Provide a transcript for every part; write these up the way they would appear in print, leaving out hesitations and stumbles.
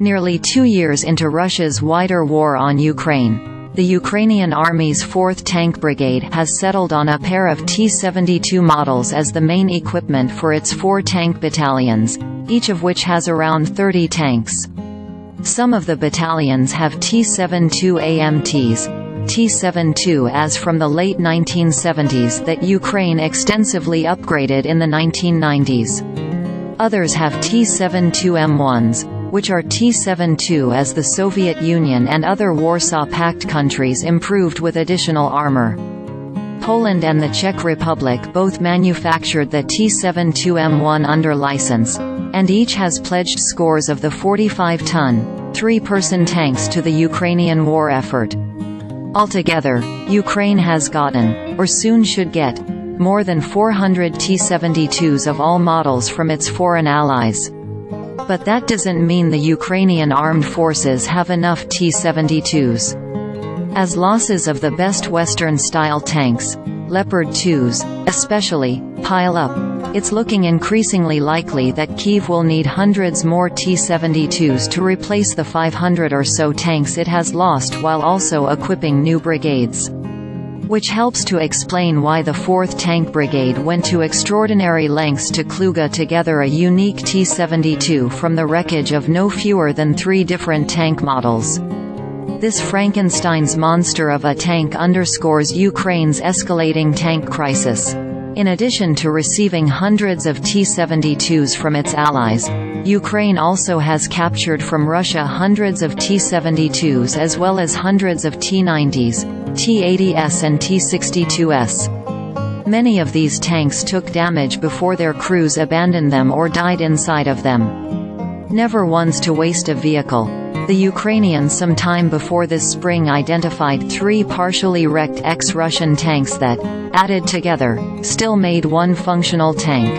Nearly 2 years into Russia's wider war on Ukraine, the Ukrainian Army's 4th Tank Brigade has settled on a pair of T-72 models as the main equipment for its 4 tank battalions, each of which has around 30 tanks. Some of the battalions have T-72 AMTs, T-72 as from the late 1970s that Ukraine extensively upgraded in the 1990s. Others have T-72 M1s, which are T-72 as the Soviet Union and other Warsaw Pact countries improved with additional armor. Poland and the Czech Republic both manufactured the T-72 M1 under license, and each has pledged scores of the 45-ton, 3-person tanks to the Ukrainian war effort. Altogether, Ukraine has gotten, or soon should get, more than 400 T-72s of all models from its foreign allies. But that doesn't mean the Ukrainian armed forces have enough T-72s. As losses of the best Western-style tanks, Leopard 2s, especially, pile up, it's looking increasingly likely that Kyiv will need hundreds more T-72s to replace the 500 or so tanks it has lost while also equipping new brigades. Which helps to explain why the 4th Tank Brigade went to extraordinary lengths to kludge together a unique T-72 from the wreckage of no fewer than 3 different tank models. This Frankenstein's monster of a tank underscores Ukraine's escalating tank crisis. In addition to receiving hundreds of T-72s from its allies, Ukraine also has captured from Russia hundreds of T-72s as well as hundreds of T-90s, T-80s and T-62s. Many of these tanks took damage before their crews abandoned them or died inside of them. Never ones to waste a vehicle. The Ukrainians some time before this spring identified 3 partially wrecked ex-Russian tanks that, added together, still made one functional tank.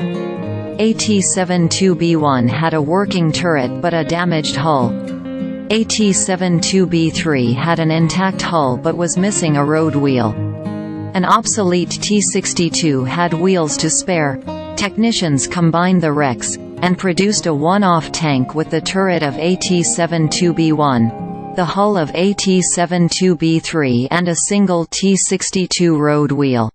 AT-72B1 had a working turret but a damaged hull. AT-72B3 had an intact hull but was missing a road wheel. An obsolete T-62 had wheels to spare. Technicians combined the wrecks, and produced a one-off tank with the turret of AT-72B1, the hull of AT-72B3 and a single T-62 road wheel.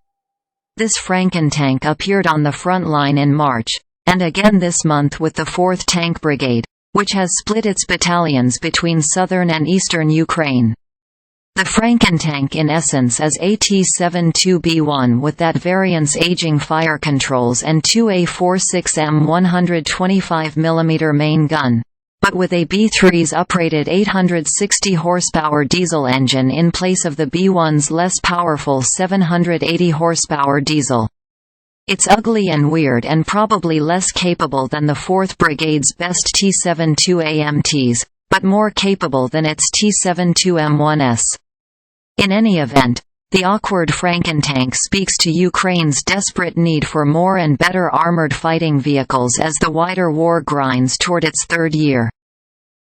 This Frankentank appeared on the front line in March, and again this month with the 4th Tank Brigade, which has split its battalions between southern and eastern Ukraine. The Frankentank in essence is AT-72B1 with that variant's aging fire controls and 2A46M 125mm main gun, but with a B3's uprated 860 horsepower diesel engine in place of the B1's less powerful 780 horsepower diesel. It's ugly and weird and probably less capable than the 4th Brigade's best T-72 AMTs, but more capable than its T-72 M1s. In any event, the awkward Frankentank speaks to Ukraine's desperate need for more and better armored fighting vehicles as the wider war grinds toward its 3rd year.